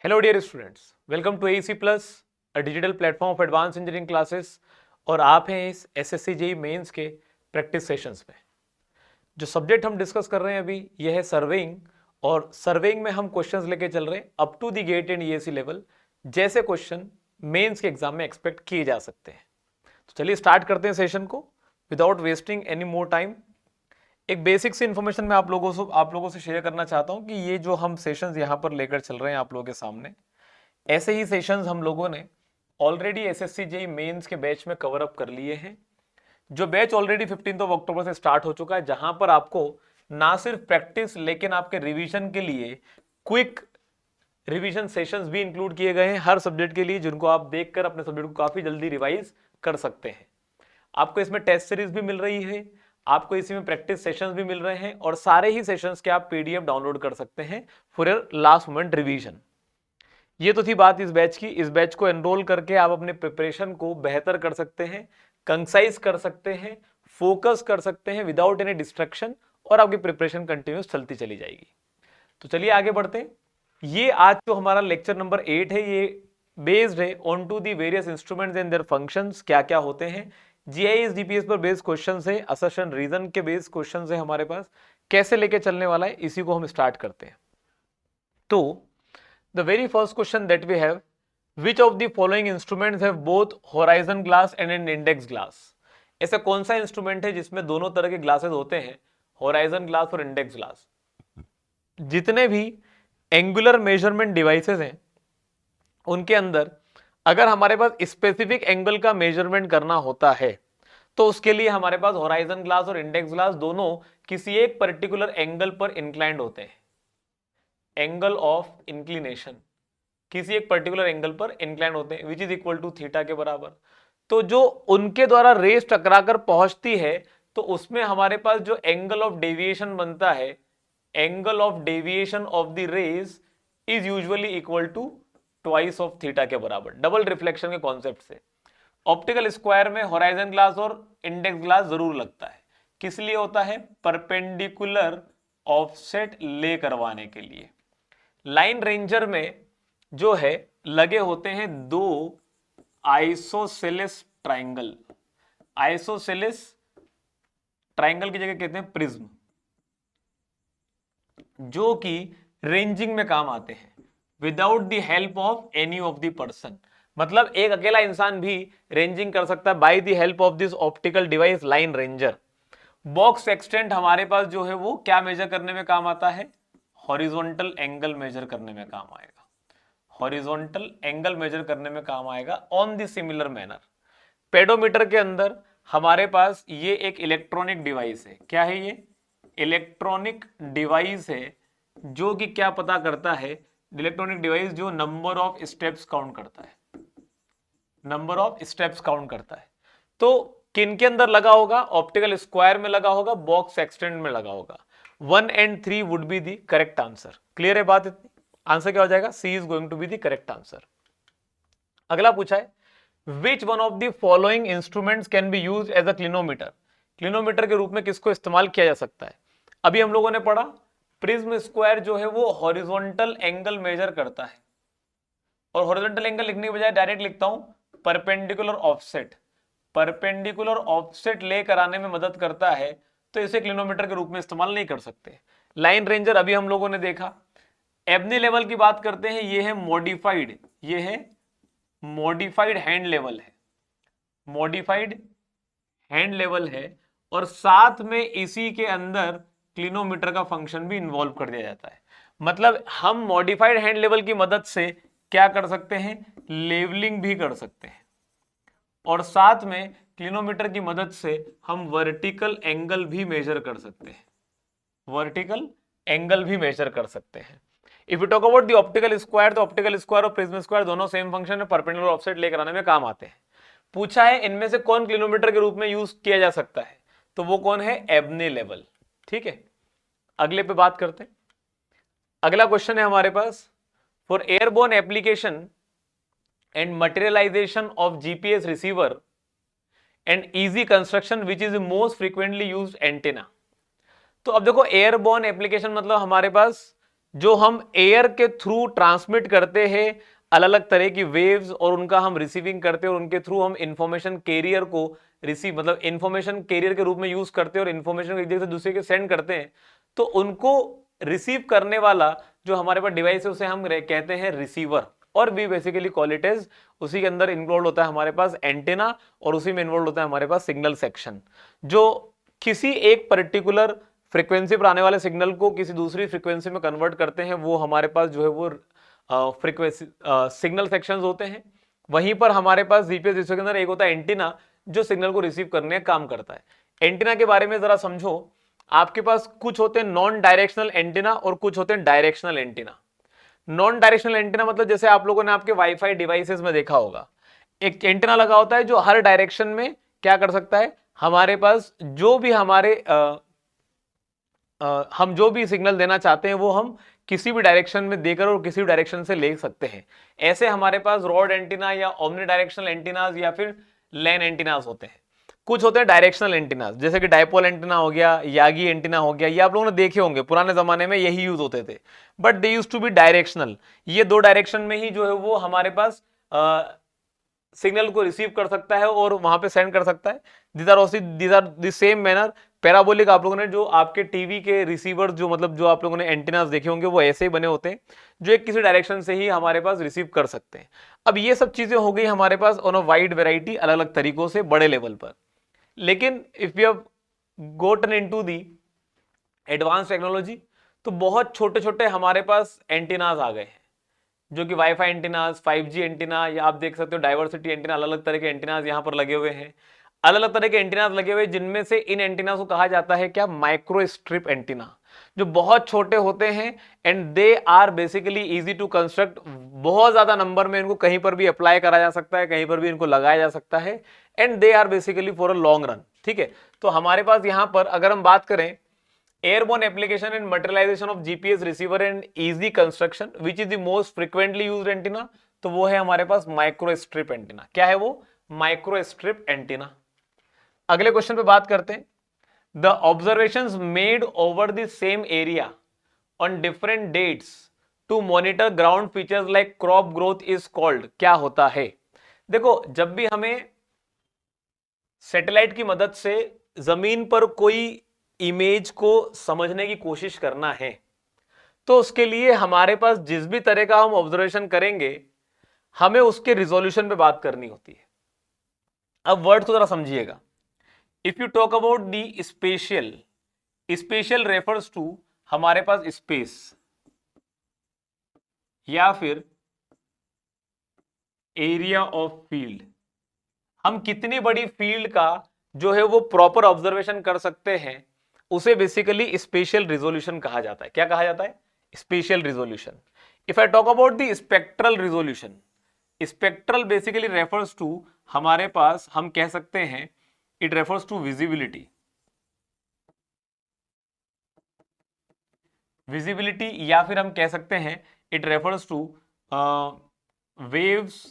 Hello dear students, welcome to AEC plus, a digital platform of advance engineering classes. और आप हैं इस SSC JEE mains के practice sessions में। जो सब्जेक्ट हम डिस्कस कर रहे हैं अभी यह है सर्वेइंग, और सर्वेइंग में हम क्वेश्चंस लेके चल रहे हैं up to the GATE and EAC level, जैसे क्वेश्चन मेंस के एग्जाम में एक्सपेक्ट किए जा सकते हैं। तो चलिए स्टार्ट करते हैं सेशन को without wasting any more time. एक बेसिक सी इन्फॉर्मेशन मैं आप लोगों से शेयर करना चाहता हूं कि ये जो हम सेशंस यहां पर लेकर चल रहे हैं आप लोगों के सामने, ऐसे ही सेशंस हम लोगों ने ऑलरेडी एसएससी जेईई मेंस के बैच में कवर अप कर लिए हैं। जो बैच ऑलरेडी 15 अक्टूबर से स्टार्ट हो चुका है, जहां पर आपको ना सिर्फ प्रैक्टिस लेकिन आपके रिवीजन के लिए क्विक रिवीजन सेशंस भी इंक्लूड किए गए हैं हर सब्जेक्ट के लिए, जिनको आप देखकर अपने सब्जेक्ट को काफी जल्दी रिवाइज कर सकते हैं। आपको इसमें टेस्ट सीरीज भी मिल रही है, आपको इसी में प्रैक्टिस सेशंस भी मिल रहे हैं, और सारे ही सेशंस के आप पीडीएफ डाउनलोड कर सकते हैं for your last moment revision. ये तो थी बात इस बैच की। इस बैच को एनरोल करके आप अपने प्रिपरेशन को बेहतर कर सकते हैं, कंसाइज कर सकते हैं, फोकस कर सकते हैं विदाउट एनी डिस्ट्रैक्शन, और आपकी प्रिपरेशन कंटिन्यूस चलती चली जाएगी। तो चलिए आगे बढ़ते हैं। ये आज जो हमारा लेक्चर नंबर 8 है, ये बेस्ड है on to the various instruments and their functions, क्या क्या होते हैं। जीआईएस जीपीएस पर बेस्ड क्वेश्चन है, असर्शन रीजन के बेस्ड क्वेश्चन है हमारे पास। कैसे लेके चलने वाला है इसी को हम स्टार्ट करते हैं। तो the very first question that we have, which of the following instruments have both horizon glass and an index glass? ऐसा कौन सा इंस्ट्रूमेंट है जिसमें दोनों तरह के ग्लासेस होते हैं, होराइजन ग्लास और इंडेक्स ग्लास? जितने भी एंगुलर मेजरमेंट डिवाइसेस हैं उनके अंदर अगर हमारे पास स्पेसिफिक एंगल का मेजरमेंट करना होता है तो उसके लिए हमारे पास होराइजन ग्लास और इंडेक्स ग्लास दोनों किसी एक पर्टिकुलर एंगल पर इंक्लाइंड होते हैं। एंगल ऑफ इंक्लिनेशन किसी एक पर्टिकुलर एंगल पर इंक्लाइन होते हैं, which is equal to theta के बराबर। तो जो उनके द्वारा रेस टकराकर पहुंचती है तो उसमें हमारे पास जो एंगल ऑफ डेविएशन बनता है, angle of deviation of the rays is usually equal to twice of theta के बराबर, डबल रिफ्लेक्शन के कॉन्सेप्ट से। ऑप्टिकल स्क्वायर में होराइजन ग्लास और इंडेक्स ग्लास जरूर लगता है, किस लिए होता है? परपेंडिकुलर ऑफसेट ले करवाने के लिए। लाइन रेंजर में जो है लगे होते हैं दो आइसोसेलेस ट्राइंगल। आइसोसेलेस ट्राइंगल की जगह कहते हैं प्रिज्म, जो कि रेंजिंग में काम आते हैं without the help of any of the person. मतलब एक अकेला इंसान भी रेंजिंग कर सकता है by the help of this optical device line ranger. Box extent हमारे पास जो है वो क्या मेजर करने में काम आता है? हॉरिजॉन्टल एंगल मेजर करने में काम आएगा। हॉरिजॉन्टल एंगल मेजर करने में काम आएगा on the similar manner. Pedometer के अंदर हमारे पास ये एक इलेक्ट्रॉनिक डिवाइस है। क्या है ये? इलेक्ट्रॉनिक डिवाइस है, जो कि क्या पता करता है? इलेक्ट्रॉनिक डिवाइस जो नंबर ऑफ स्टेप्स काउंट करता है, नंबर ऑफ स्टेप्स काउंट करता है। तो किन के अंदर लगा होगा? ऑप्टिकल स्क्वायर में लगा होगा, बॉक्स एक्सटेंट में लगा होगा। 1 and 3 would be the correct answer. Clear है बात इतनी? आंसर क्या हो जाएगा? C is going to be the correct answer. अगला पूछा है, which one of the following instruments can be use as a clinometer? Clinometer के रूप में किसको इस्तेमाल किया जा सकता है? अभी हम लोगों ने पढ़ा प्रिज्म स्क्वायर जो है वो हॉरिजॉन्टल एंगल मेजर करता है, और हॉरिजॉन्टल एंगल लिखने के बजाय डायरेक्ट लिखता हूं परपेंडिकुलर ऑफसेट। परपेंडिकुलर ऑफसेट लेकर आने में मदद करता है, तो इसे क्लिनोमीटर के रूप में इस्तेमाल नहीं कर सकते। लाइन रेंजर अभी हम लोगों ने देखा। एबनी लेवल की बात करते हैं, ये है मॉडिफाइड, ये है मॉडिफाइड हैंड लेवल है, मॉडिफाइड हैंड लेवल है, और साथ में इसी के अंदर क्लिनोमीटर का फंक्शन भी इन्वॉल्व कर दिया जाता है। मतलब हम मॉडिफाइड हैंड लेवल की मदद से क्या कर सकते हैं? लेवलिंग भी कर सकते हैं, और साथ में क्लिनोमीटर की मदद से हम वर्टिकल एंगल भी मेजर कर सकते हैं, वर्टिकल एंगल भी मेजर कर सकते हैं। If you talk about the optical square, तो ऑप्टिकल स्क्वायर और प्रिज्म स्क्वायर दोनों सेम फंक्शन है, परपेंडिकुलर ऑफसेट लेकर आने में काम आते हैं। पूछा है इनमें से कौन क्लिनोमीटर के रूप में यूज किया जा सकता है, तो वो कौन है? Ebony level. ठीक है, अगले पे बात करते हैं। अगला क्वेश्चन है हमारे पास, for airborne application and materialization of GPS receiver and easy construction which is most frequently used antenna. तो अब देखो एयरबोर्न एप्लीकेशन मतलब हमारे पास जो हम एयर के थ्रू ट्रांसमिट करते हैं अलग अलग तरह की वेव्स, और उनका हम रिसीविंग करते हैं और उनके थ्रू हम इंफॉर्मेशन कैरियर को रिसीव मतलब इंफॉर्मेशन कैरियर के रूप में यूज करते हैं और इंफॉर्मेशन एक जगह से दूसरे के सेंड करते हैं, तो उनको रिसीव करने वाला जो हमारे पास डिवाइस है उसे हम कहते हैं रिसीवर, और भी बेसिकली कॉल इट एज, उसी के अंदर इन्वॉल्व होता है हमारे पास एंटेना, और उसी में इन्वॉल्व होता है हमारे पास सिग्नल सेक्शन, जो किसी एक पर्टिकुलर फ्रीक्वेंसी पर आने वाले सिग्नल को किसी दूसरी फ्रीक्वेंसी में कन्वर्ट करते हैं, वो हमारे पास जो है वो फ्रीक्वेंसी सिग्नल सेक्शंस होते हैं। वहीं पर हमारे पास जीपीएस रिसीवर के अंदर एक होता है एंटीना, जो सिग्नल को रिसीव करने का काम करता है। एंटीना के बारे में जरा समझो, आपके पास कुछ होते हैं नॉन डायरेक्शनल एंटीना और कुछ होते हैं directional antenna. Non directional antenna मतलब जैसे आप लोगों ने आपके वाईफाई डिवाइसेस में देखा होगा, एक एंटीना लगा होता है जो हर डायरेक्शन में क्या कर सकता है, हमारे पास जो भी हमारे हम जो भी सिग्नल देना चाहते हैं वो हम किसी भी डायरेक्शन में देकर और किसी भी डायरेक्शन से ले सकते हैं। ऐसे हमारे पास रॉड एंटीना या ओमनी डायरेक्शनल एंटीनाज या फिर लैन एंटीनाज होते हैं। कुछ होते हैं डायरेक्शनल एंटीनाज, जैसे कि डायपोल एंटीना हो गया, यागी एंटीना हो गया, ये आप लोगों ने देखे होंगे, पुराने जमाने में यही यूज होते थे, but they used to be directional. ये दो डायरेक्शन में ही जो है वो हमारे पास सिग्नल को रिसीव कर सकता है और वहां पे सेंड कर सकता है। These are the same manner. Parabolic आप लोगों ने जो आपके टीवी के रिसीवर जो मतलब जो आप लोगों ने एंटीनास देखे होंगे वो ऐसे ही बने होते हैं, जो एक किसी डायरेक्शन से ही हमारे पास रिसीव कर सकते हैं। अब ये सब चीजें हो गई हमारे pass on a wide variety, अलग अलग तरीकों से बड़े लेवल पर। लेकिन if you have Gotan into the advance technology, तो बहुत छोटे छोटे हमारे पास एंटीनास आ गए हैं, जो कि वाईफाई एंटीनास, 5G एंटीना, या आप देख सकते हो डाइवर्सिटी एंटीना, अलग अलग तरह के एंटीनास यहाँ पर लगे हुए हैं। अलग अलग तरह के एंटीनास लगे हुए, जिनमें से इन एंटीनास को कहा जाता है क्या, माइक्रो स्ट्रिप एंटीना, जो बहुत छोटे होते हैं and they are basically easy to construct. बहुत ज्यादा नंबर में इनको कहीं पर भी अप्लाई करा जा सकता है, कहीं पर भी इनको लगाया जा सकता है, and they are basically for a long run. ठीक है, तो हमारे पास यहां पर अगर हम बात करें airborne application and materialization of GPS receiver and easy construction, which is the most frequently used antenna, तो वो है हमारे पास माइक्रो स्ट्रिप एंटीना। क्या है वो, माइक्रो स्ट्रिप एंटीना। अगले क्वेश्चन पे बात करते हैं। The observations made over the same area on different dates to monitor ground features like crop growth is called, क्या होता है। देखो, जब भी हमें सैटेलाइट की मदद से जमीन पर कोई इमेज को समझने की कोशिश करना है, तो उसके लिए हमारे पास जिस भी तरह का हम ऑब्जर्वेशन करेंगे, हमें उसके रिजोल्यूशन पे बात करनी होती है। अब वर्ड को जरा समझिएगा। If you talk about the spatial, spatial refers to हमारे पास स्पेस या फिर एरिया ऑफ फील्ड। हम कितनी बड़ी फील्ड का जो है वो प्रॉपर ऑब्जर्वेशन कर सकते हैं, उसे बेसिकली स्पेशियल रिजोल्यूशन कहा जाता है। क्या कहा जाता है, spatial resolution. If I talk about the spectral resolution, spectral basically refers to हमारे पास, हम कह सकते हैं it refers to visibility, visibility, या फिर हम कह सकते हैं it refers to waves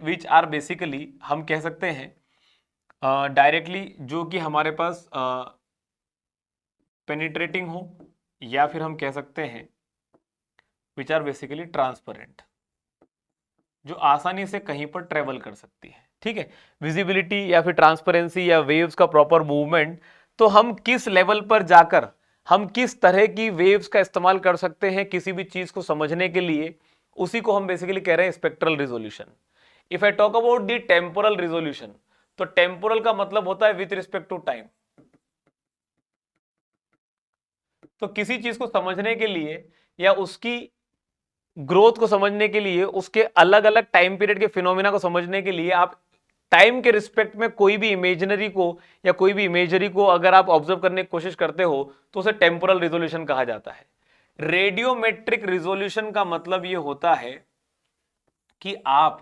which are basically, हम कह सकते हैं डायरेक्टली जो कि हमारे पास पेनिट्रेटिंग हो, या फिर हम कह सकते हैं विच आर बेसिकली ट्रांसपेरेंट, जो आसानी से कहीं पर ट्रेवल कर सकती है। ठीक है, विजिबिलिटी या फिर ट्रांसपेरेंसी या वेव्स का प्रॉपर मूवमेंट, तो हम किस लेवल पर जाकर हम किस तरह की वेव्स का इस्तेमाल कर सकते हैं किसी भी चीज को समझने के लिए, उसी को हम बेसिकली कह रहे हैं spectral resolution. If I talk about the temporal resolution, तो टेम्पोरल का मतलब होता है विथ रिस्पेक्ट टू टाइम। तो किसी चीज को समझने के लिए या उसकी ग्रोथ को समझने के लिए, उसके अलग अलग टाइम पीरियड के फिनोमिना को समझने के लिए, आप टाइम के रिस्पेक्ट में कोई भी इमेजनरी को या कोई भी इमेजरी को अगर आप ऑब्जर्व करने की कोशिश करते हो, तो उसे टेम्पोरल रिजोल्यूशन कहा जाता है। रेडियोमेट्रिक रिजोल्यूशन का मतलब यह होता है कि आप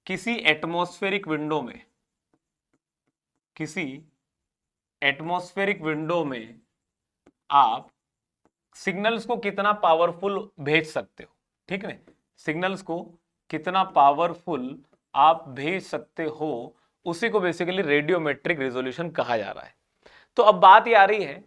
किसी एटमॉस्फेरिक विंडो में, किसी एटमॉस्फेरिक विंडो में आप सिग्नल्स को कितना पावरफुल भेज सकते हो। ठीक है, सिग्नल्स को कितना पावरफुल आप भेज सकते हो, उसी को बेसिकली रेडियोमेट्रिक रिजोल्यूशन कहा जा रहा है। तो अब बात ये आ रही है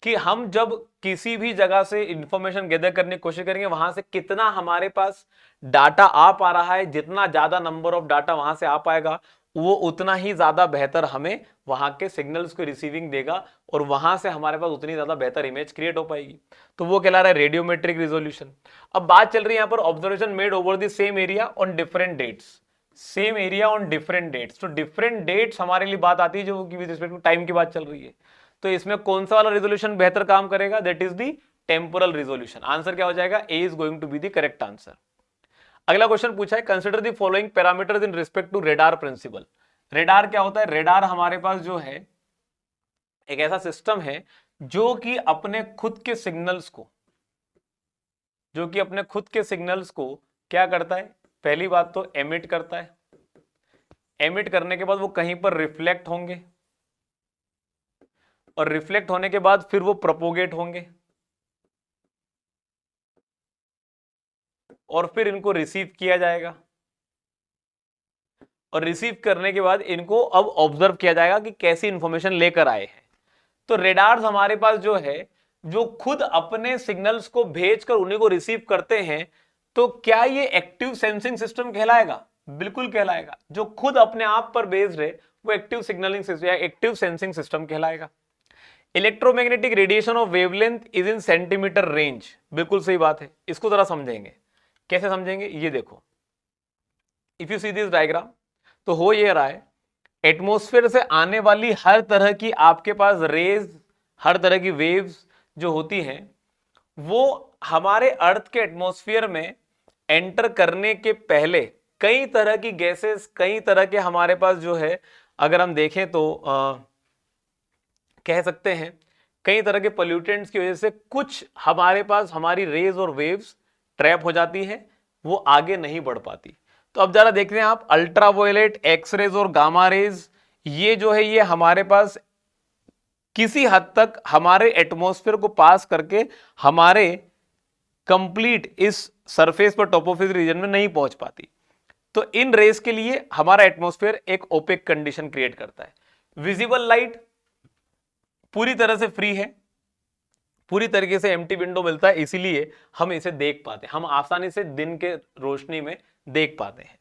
कि हम जब किसी भी जगह से इंफॉर्मेशन गैदर करने की कोशिश करेंगे, वहां से कितना हमारे पास डाटा आ पा रहा है, जितना ज्यादा नंबर ऑफ डाटा वहां से आ पाएगा वो उतना ही ज्यादा बेहतर हमें वहां के सिग्नल्स को रिसीविंग देगा और वहां से हमारे पास उतनी ज्यादा बेहतर इमेज क्रिएट हो पाएगी। तो वो कहला रहा है रेडियोमेट्रिक रिजोल्यूशन। अब बात चल रही है यहां पर observation made over the same area on different dates, same area on different dates. तो डिफरेंट डेट्स हमारे लिए बात आती है जो कि विद रिस्पेक्ट टू टाइम की बात चल रही है। तो इसमें कौन सा वाला रिजोल्यूशन बेहतर काम करेगा? That is the temporal resolution. Answer क्या हो जाएगा? A is going to be the correct answer. अगला क्वेश्चन पूछा है, consider the following parameters in respect to radar principle. Radar क्या होता है? रेडार हमारे पास जो है एक ऐसा सिस्टम है जो कि अपने खुद के सिग्नल्स को, जो कि अपने खुद के सिग्नल्स को क्या करता है? पहली बात तो एमिट करता है, एमिट करने के बाद वो कहीं पर रिफ्लेक्ट होंगे और रिफ्लेक्ट होने के बाद फिर वो प्रोपोगेट होंगे और फिर इनको रिसीव किया जाएगा और रिसीव करने के बाद इनको अब ऑब्जर्व किया जाएगा कि कैसी इंफॉर्मेशन लेकर आए हैं। तो रेडार्स हमारे पास जो है जो खुद अपने सिग्नल्स को भेजकर उन्हीं को रिसीव करते हैं, तो क्या ये एक्टिव सेंसिंग सिस्टम कहलाएगा? बिल्कुल कहलाएगा। जो खुद अपने आप पर बेस्ड है वो एक्टिव सिग्नलिंग सिस्टम या एक्टिव सेंसिंग सिस्टम कहलाएगा। Electromagnetic radiation of wavelength is in centimetre range, बिल्कुल सही बात है। इसको जरा समझेंगे, कैसे समझेंगे ये देखो। If you see this diagram, तो हो ये रहा है एटमॉस्फेयर से आने वाली हर तरह की आपके पास रेज, हर तरह की वेव्स जो होती हैं वो हमारे अर्थ के एटमॉस्फेयर में एंटर करने के पहले कई तरह की गैसेस, कई तरह के हमारे पास जो है अगर हम देखें तो कह सकते हैं कई तरह के पोल्यूटेंट्स की वजह से कुछ हमारे पास हमारी रेज और वेव्स ट्रैप हो जाती है, वो आगे नहीं बढ़ पाती। तो अब जरा देख रहे हैं आप, अल्ट्रावायलेट, एक्सरेज और गामा रेज, ये जो है ये हमारे पास किसी हद तक हमारे एटमॉस्फेयर को पास करके हमारे कंप्लीट इस सरफेस पर टॉपोफिजिकल रीजन में नहीं पहुंच पाती। तो इन रेस के लिए हमारा एटमॉस्फेयर एक ओपेक कंडीशन क्रिएट करता है। विजिबल लाइट पूरी तरह से फ्री है, पूरी तरीके से एम्प्टी विंडो मिलता है, इसीलिए हम इसे देख पाते हैं, हम आसानी से दिन के रोशनी में देख पाते हैं।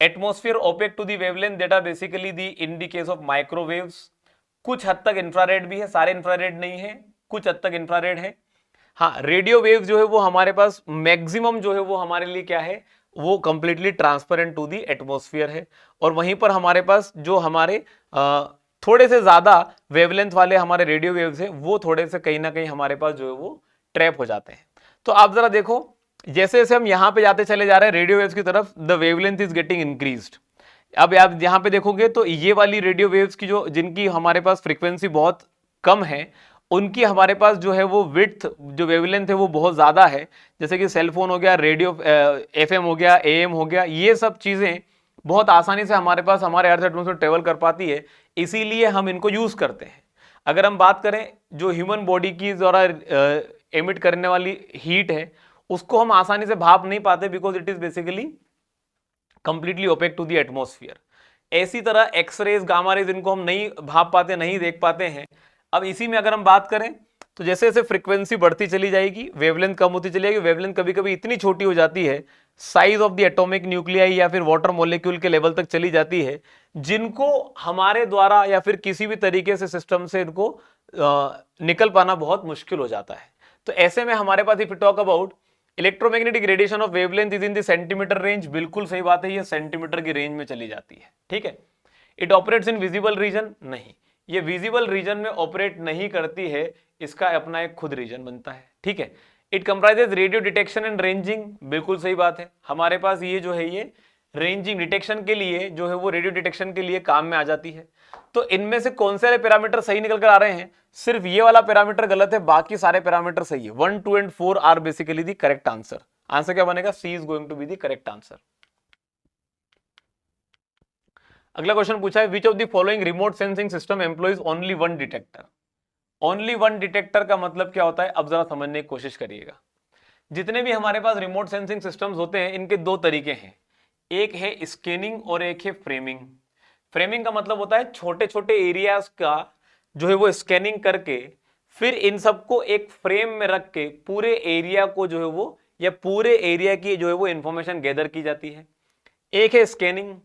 Atmosphere opaque to the wavelength that are basically the in the case of microwaves. कुछ हद तक इंफ्रारेड भी है, सारे इंफ्रारेड नहीं है, कुछ हद तक इंफ्रारेड है। हाँ, रेडियो वेव जो है वो हमारे पास मैक्सिमम जो है वो हमारे लिए क्या है, वो completely transparent to the atmosphere है। और वहीं पर हमारे पास जो हमारे थोड़े से ज्यादा वेवलेंथ वाले हमारे रेडियो वेव्स हैं वो थोड़े से कहीं ना कहीं हमारे पास जो है वो ट्रैप हो जाते हैं। तो आप जरा देखो, जैसे जैसे हम यहां पे जाते चले जा रहे हैं रेडियो वेव्स की तरफ, the wavelength is getting increased. अब आप यहां पे देखोगे तो ये वाली रेडियो वेव्स की जो जिनकी हमारे पास फ्रीक्वेंसी बहुत कम है, उनकी हमारे पास जो है वो विड्थ, जो वेवलेंथ है वो बहुत ज्यादा है। जैसे कि सेलफोन हो गया, रेडियो एफएम हो गया, एएम हो गया, ये सब चीजें बहुत आसानी से हमारे पास हमारे अर्थ एटमॉस्फेयर ट्रेवल कर पाती है, इसीलिए हम इनको यूज करते हैं। अगर हम बात करें जो ह्यूमन बॉडी की द्वारा एमिट करने वाली हीट है, उसको हम आसानी से भाप नहीं पाते because it is basically completely opaque to the atmosphere. ऐसी तरह एक्सरेज, गामा रेज, इनको हम नहीं भाप पाते, नहीं देख पाते हैं। अब इसी में अगर हम बात करें तो जैसे जैसे फ्रीक्वेंसी बढ़ती चली जाएगी, वेवलेंथ कम होती चली जाएगी। वेवलेंथ कभी कभी इतनी छोटी हो जाती है, size of the atomic nuclei या फिर वाटर मॉलिक्यूल के लेवल तक चली जाती है, जिनको हमारे द्वारा या फिर किसी भी तरीके से सिस्टम से इनको निकल पाना बहुत मुश्किल हो जाता है। तो ऐसे में हमारे पास if you talk about electromagnetic radiation of wavelength is in the centimetre range, बिल्कुल सही बात है, ये सेंटीमीटर की रेंज में चली जाती है। ठीक है। It operates in visible region, नहीं, ये विजिबल रीजन में ऑपरेट नहीं करती है, इसका अपना एक खुद रीजन बनता है। ठीक है। It comprises radio detection and ranging, बिल्कुल सही बात है, हमारे पास ये जो है ये रेंजिंग डिटेक्शन के लिए जो है वो रेडियो डिटेक्शन के लिए काम में आ जाती है। तो इनमें से कौन से पैरामीटर सही निकल कर आ रहे हैं? सिर्फ ये वाला पैरामीटर गलत है, बाकी सारे पैरामीटर सही है। 1, 2 and 4 are basically the correct answer. Answer क्या बनेगा? C is going to be the correct answer. अगला क्वेश्चन पूछा है, which of the following remote sensing system employs only one detector. Only one detector का मतलब क्या होता है? अब जरा समझने की कोशिश करिएगा। जितने भी हमारे पास रिमोट सेंसिंग सिस्टम्स होते हैं, इनके दो तरीके हैं, एक है स्कैनिंग और एक है फ्रेमिंग। फ्रेमिंग का मतलब होता है छोटे छोटे एरियाज का जो है वो स्कैनिंग करके फिर इन सबको एक फ्रेम में रख के पूरे एरिया को जो है वो, या पूरे एरिया की जो है वो इंफॉर्मेशन गैदर की जाती है। एक है स्कैनिंग।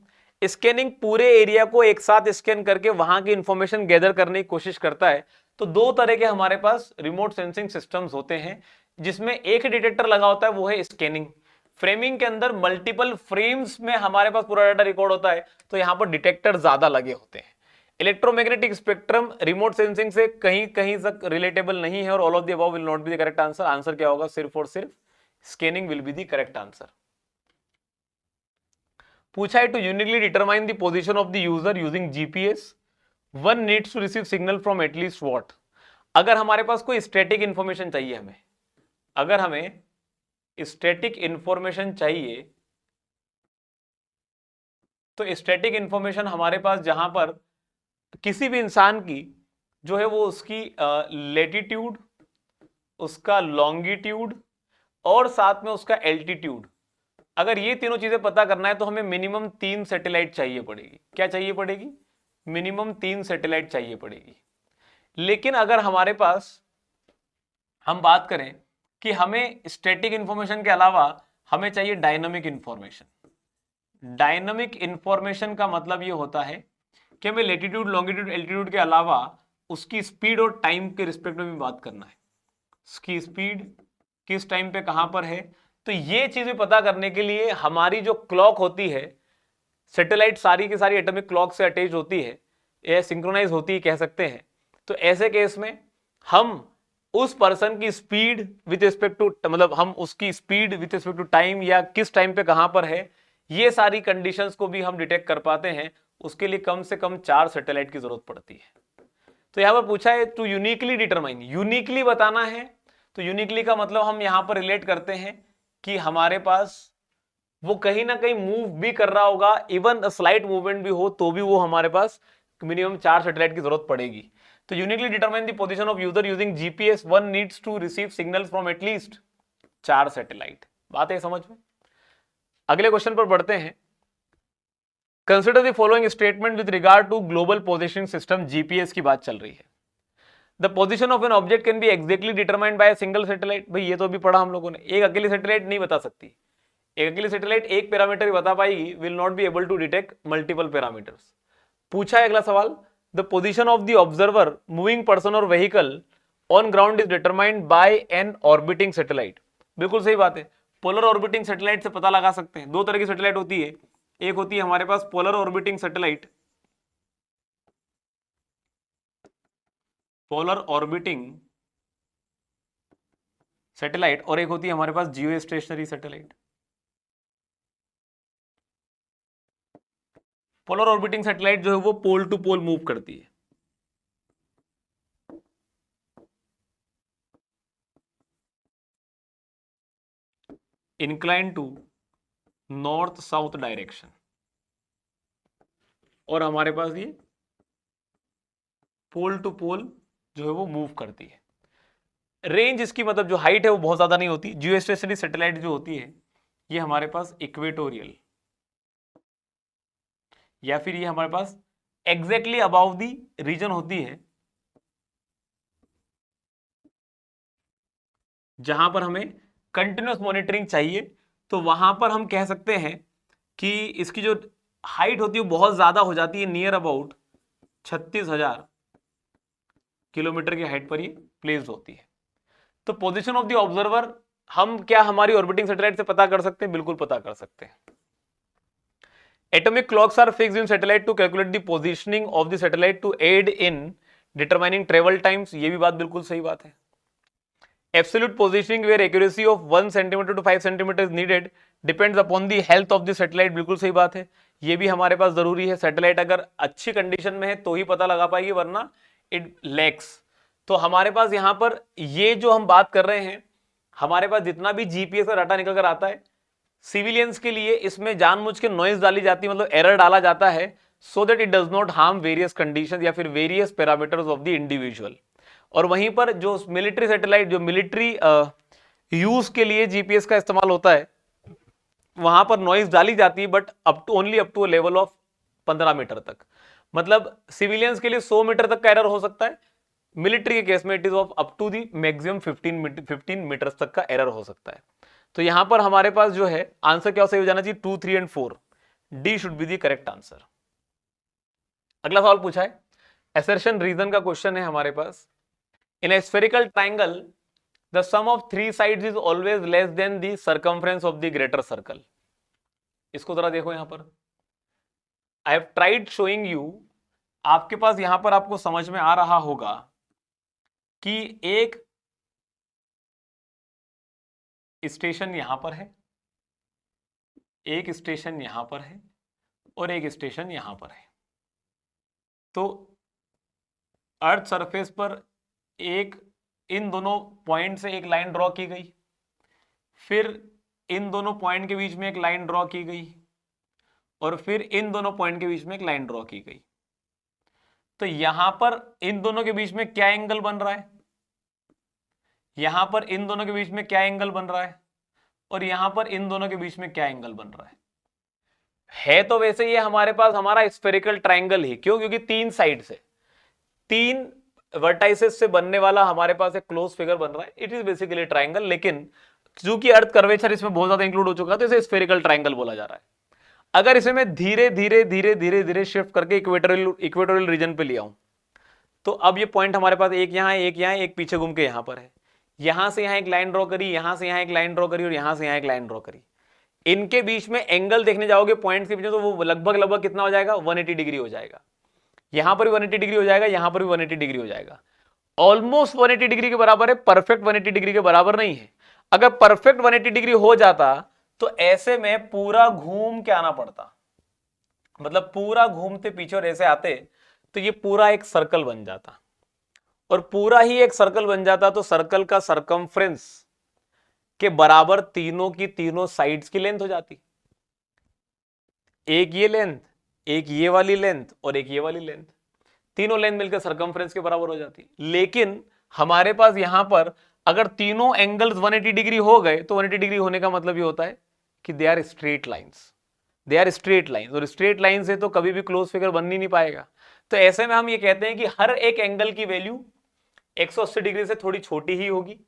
स्कैनिंग पूरे एरिया को एक साथ स्कैन करके वहां की इंफॉर्मेशन गैदर करने की कोशिश करता है। तो दो तरह के हमारे पास रिमोट सेंसिंग सिस्टम्स होते हैं, जिसमें एक डिटेक्टर लगा होता है, वो है स्कैनिंग। फ्रेमिंग के अंदर मल्टीपल फ्रेम्स में हमारे पास पूरा डाटा रिकॉर्ड होता है, तो यहां पर डिटेक्टर ज्यादा लगे होते हैं। इलेक्ट्रोमैग्नेटिक स्पेक्ट्रम रिमोट सेंसिंग से कहीं कहीं तक रिलेटेबल नहीं है, और all of the above will not be the correct answer. Answer क्या होगा? सिर्फ और सिर्फ scanning will be the correct answer. पूछा है to uniquely determine the position of the user using GPS, one needs to receive signal from at least what. अगर हमारे पास कोई स्टैटिक इंफॉर्मेशन चाहिए हमें, अगर हमें स्टैटिक इंफॉर्मेशन चाहिए, तो स्टैटिक इंफॉर्मेशन हमारे पास जहां पर किसी भी इंसान की जो है वो उसकी लेटीट्यूड, उसका लॉन्गिट्यूड और साथ में उसका एल्टीट्यूड, अगर ये तीनों चीजें पता करना है तो हमें मिनिमम 3 सैटेलाइट चाहिए पड़ेगी। क्या चाहिए पड़ेगी? मिनिमम 3 सैटेलाइट चाहिए पड़ेगी। लेकिन अगर हमारे पास हम बात करें कि हमें स्टैटिक इंफॉर्मेशन के अलावा हमें चाहिए डायनामिक इंफॉर्मेशन। डायनामिक इंफॉर्मेशन का मतलब ये होता है कि हमें लेटीट्यूड, लॉन्गिट्यूड, एल्टीट्यूड के अलावा उसकी स्पीड और टाइम के रिस्पेक्ट में भी बात करना है। उसकी स्पीड किस टाइम पे कहां पर है, तो ये चीजें पता करने के लिए हमारी जो क्लॉक होती है, सैटेलाइट सारी की सारी एटॉमिक क्लॉक से अटैच होती है, या सिंक्रोनाइज होती है कह सकते हैं। तो ऐसे केस में हम उस पर्सन की स्पीड विथ रिस्पेक्ट टू, मतलब हम उसकी speed with respect to time, या किस टाइम पे कहां पर है, ये सारी कंडीशंस को भी हम डिटेक्ट कर पाते हैं। उसके लिए कम से कम 4 सैटेलाइट की जरूरत पड़ती है। तो यहां पर पूछा है टू यूनिकली डिटरमाइन, यूनिकली बताना है। तो यूनिकली का मतलब हम यहां पर रिलेट करते हैं कि हमारे पास वो कहीं ना कहीं मूव भी कर रहा होगा, इवन स्लाइट मूवमेंट भी हो तो भी वो हमारे पास मिनिमम 4 सैटेलाइट की जरूरत पड़ेगी। तो uniquely determine the position of user using GPS, one needs to receive signal from at least 4 satellite. बात है समझ में? अगले क्वेश्चन पर बढ़ते हैं। Consider the following statement with regard to global positioning system, GPS की बात चल रही है। The position of an object can be exactly determined by single satellite. भाई ये तो अभी पढ़ा हम लोगों ने, एक अकेली सैटेलाइट नहीं बता सकती। एक अकेली सैटेलाइट एक पैरामीटर ही बता पाएगी, will not be able to detect multiple parameters. पूछा है अगला सवाल, the position of the observer, moving person और vehicle on ground is determined by an orbiting satellite. बिल्कुल सही बात है, पोलर ऑर्बिटिंग सैटेलाइट से पता लगा सकते हैं। दो तरह की सैटेलाइट होती है, एक होती है हमारे पास polar orbiting satellite, polar orbiting satellite, और एक होती है हमारे पास geostationary satellite. Polar orbiting satellite जो है वो पोल टू पोल मूव करती है। Incline to north south direction, और हमारे पास ये पोल टू पोल जो है वो मूव करती है। रेंज इसकी मतलब जो हाइट है वो बहुत ज्यादा नहीं होती। जियो स्टेशनरी सैटेलाइट जो होती है ये हमारे पास इक्वेटोरियल, या फिर ये हमारे पास एग्जैक्टली अबाउ दी रीजन होती है जहां पर हमें कंटिन्यूस मॉनिटरिंग चाहिए। तो वहां पर हम कह सकते हैं कि इसकी जो हाइट होती है वो बहुत ज्यादा हो जाती है, नियर अबाउट 36,000 किलोमीटर की हाइट पर ये प्लेस्ड होती है। तो पोजीशन ऑफ द ऑब्जर्वर हम क्या हमारी ऑर्बिटिंग सैटेलाइट से पता कर सकते हैं? बिल्कुल पता कर सकते हैं। Atomic clocks are fixed in satellite to calculate the positioning of the satellite to aid in determining travel times. ये भी बात बिल्कुल सही बात है। Absolute positioning where accuracy of 1 centimeter to 5 centimeter is needed depends upon the health of the satellite। बिल्कुल सही बात है, ये भी हमारे पास जरूरी है। सैटेलाइट अगर अच्छी कंडीशन में है तो ही पता लगा पाएगी, वरना इट लैक्स। तो हमारे पास यहाँ पर ये जो हम बात कर रहे हैं, हमारे पास जितना भी जीपीएस का डाटा निकल कर आता है, सिविलियंस के लिए इसमें जानबूझ के नॉइज डाली जाती है, मतलब एरर डाला जाता है, so that it does not harm various conditions या फिर various parameters of the individual. और वहीं पर जो मिलिट्री सैटेलाइट, जो मिलिट्री यूज के लिए जीपीएस का इस्तेमाल होता है, वहां पर नॉइज डाली जाती है, but only up to a level of 15 metre तक। मतलब सिविलियंस के लिए 100 मीटर तक का एरर हो सकता है, मिलिट्री के केस में it is of up to the maximum 15 metres तक का एरर हो सकता है। तो यहां पर हमारे पास जो है आंसर क्या सही हो जाना चाहिए, 2, 3 and 4, D should be the correct answer. अगला सवाल पूछा है, असर्शन रीजन का क्वेश्चन है हमारे पास। In a spherical triangle the sum of 3 sides is always less than the circumference of the greater circle. इसको जरा देखो यहां पर, I have tried showing you, आपके पास यहां पर आपको समझ में आ रहा होगा कि एक स्टेशन यहां पर है, एक स्टेशन यहां पर है और एक स्टेशन यहां पर है। तो अर्थ सरफेस पर एक इन दोनों पॉइंट से एक लाइन ड्रॉ की गई, फिर इन दोनों पॉइंट के बीच में एक लाइन ड्रॉ की गई और फिर इन दोनों पॉइंट के बीच में एक लाइन ड्रॉ की गई। तो यहां पर इन दोनों के बीच में क्या एंगल बन रहा है, यहां पर इन दोनों के बीच में क्या एंगल बन रहा है और यहां पर इन दोनों के बीच में क्या एंगल बन रहा है तो वैसे ये हमारे पास हमारा स्फेरिकल ट्राइंगल ही, क्यों, क्योंकि 3 साइड से 3 वर्टाइसेस से बनने वाला हमारे पास एक क्लोज फिगर बन रहा है। इट इज बेसिकली ट्राइंगल, लेकिन क्योंकि अर्थ कर्वेचर इसमें बहुत ज्यादा इंक्लूड हो चुका है तो इसे स्फेरिकल ट्राइंगल बोला जा रहा है। अगर इसे मैं धीरे धीरे धीरे धीरे धीरे शिफ्ट करके इक्वेटोरियल रीजन पे ले आऊं, तो अब ये पॉइंट हमारे पास एक यहां है, एक यहां है, एक पीछे घूम के यहां पर है। यहां से यहां एक लाइन ड्रॉ करी, यहां से यहां एक लाइन ड्रॉ करी और यहां से यहां एक लाइन ड्रॉ करी। इनके बीच में एंगल देखने जाओगे पॉइंट्स के बीच में, तो वो लगभग लगभग कितना हो जाएगा, 180 डिग्री हो जाएगा। यहां पर भी 180 डिग्री हो जाएगा, यहां पर भी 180 डिग्री हो जाएगा। ऑलमोस्ट 180 डिग्री के बराबर है, परफेक्ट 180 डिग्री के बराबर नहीं है। अगर परफेक्ट 180 डिग्री हो जाता तो ऐसे में पूरा घूम के आना पड़ता, मतलब पूरा घूमते पीछे और ऐसे आते तो ये पूरा एक सर्कल बन जाता, और पूरा ही एक सर्कल बन जाता तो सर्कल का सरकमफ्रेंस के बराबर तीनों की तीनों साइड्स की लेंथ हो जाती। एक ये लेंथ, एक ये वाली लेंथ और एक ये वाली लेंथ, तीनों लेंथ मिलकर सरकमफ्रेंस के बराबर हो जाती। लेकिन हमारे पास यहां पर अगर तीनों एंगल्स 180 डिग्री हो गए तो 180 डिग्री होने का मतलब ये होता है कि they are straight lines, they are straight lines, और स्ट्रेट लाइन से तो कभी भी क्लोज फिगर बन ही नहीं पाएगा। तो ऐसे में हम ये कहते हैं कि हर एक एंगल की वैल्यू 180 डिग्री से थोड़ी छोटी ही होगी,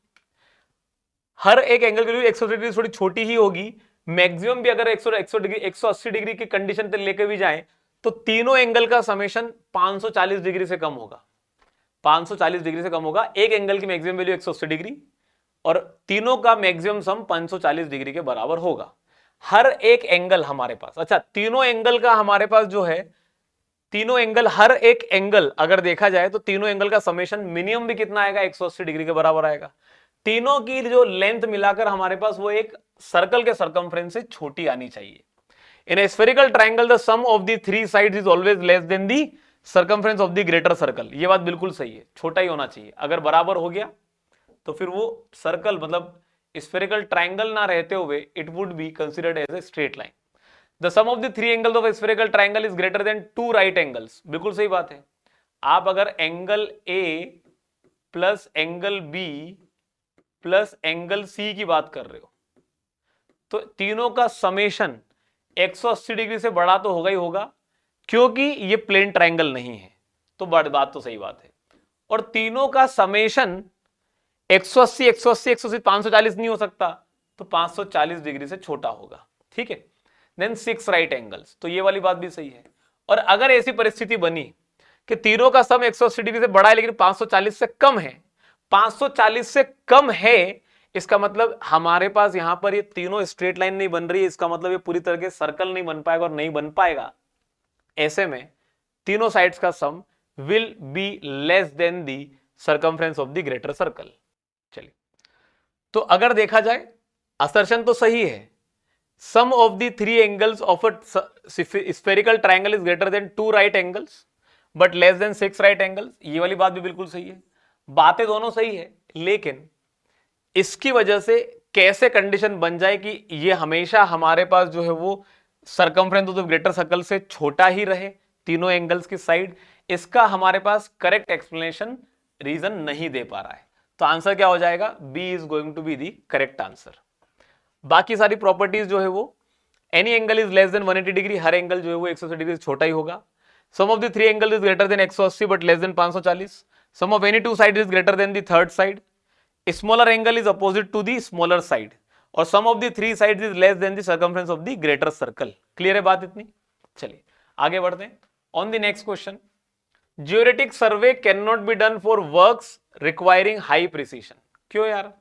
हर एक एंगल की वैल्यू 180 डिग्री से थोड़ी छोटी ही होगी। मैक्सिमम भी अगर 180 डिग्री की कंडीशन तक लेकर भी जाएं तो तीनों एंगल का समेशन 540 डिग्री से कम होगा, 540 डिग्री से कम होगा। एक एंगल की मैक्सिमम वैल्यू 180 डिग्री और तीनों का मैक्सिमम सम 540 डिग्री के बराबर होगा हर एक एंगल हमारे पास। अच्छा, तीनों एंगल का हमारे पास जो है, तीनों एंगल, हर एक एंगल अगर देखा जाए तो तीनों एंगल का समेशन मिनिमम भी कितना आएगा, 180 डिग्री के बराबर आएगा। तीनों की जो लेंथ मिलाकर हमारे पास वो एक सर्कल के सरकमफ्रेंस से छोटी आनी चाहिए। In a spherical triangle the sum of the 3 sides is always less than the circumference of the greater circle. ये बात बिल्कुल सही है, छोटा ही होना चाहिए। अगर बराबर हो गया तो फिर वो सर्कल, मतलब स्फेरिकल ट्राइंगल ना रहते हुए it would be considered as a straight line. The sum of the 3 angles of a spherical triangle is greater than 2 right angles. बिल्कुल सही बात है। आप अगर angle A plus angle B plus angle C की बात कर रहे हो तो तीनों का समेशन 180 डिग्री से बड़ा तो होगा ही होगा, क्योंकि ये प्लेन ट्राइंगल नहीं है। तो बात तो सही बात है। और तीनों का समेशन 180 180 180 540 नहीं हो सकता, तो 540 डिग्री से छोटा होगा। ठीक है, देन 6 राइट एंगल्स, तो ये वाली बात भी सही है। और अगर ऐसी परिस्थिति बनी कि तीनों का सम 180 डिग्री से बड़ा है लेकिन 540 से कम है, 540 से कम है, इसका मतलब हमारे पास यहां पर ये तीनों स्ट्रेट लाइन नहीं बन रही है, इसका मतलब ये पूरी तरह से सर्कल नहीं बन पाएगा और नहीं बन पाएगा। ऐसे में तीनों साइड्स का sum will be less than the circumference of the greater circle. चलिए, तो अगर देखा जाए असर्शन तो सही है, sum of the 3 angles of a spherical triangle is greater than 2 right angles but less than 6 right angles. ये वाली बात भी बिल्कुल सही है, बातें दोनों सही है, लेकिन इसकी वजह से कैसे कंडीशन बन जाए कि ये हमेशा हमारे पास जो है वो circumference of the greater circle से छोटा ही रहे तीनों एंगल्स की साइड, इसका हमारे पास करेक्ट एक्सप्लेनेशन रीजन नहीं दे पा रहा है। तो आंसर क्या हो जाएगा, B is going to be the correct answer. बाकी सारी प्रॉपर्टीज जो है वो, any angle is less than 180 degree, हर एंगल जो है वो 180 डिग्री से छोटा ही होगा। Sum of the 3 angle is greater than 180 but less than 540। Sum of any two side is greater than the third side, smaller angle is opposite to the smaller side, और सम of the three side is less than the circumference of the greater circle. Clear है बात इतनी? चलिए आगे बढ़ते हैं। On the next question, ज्योरेटिक survey can not be done for works requiring high precision. क्यों यार?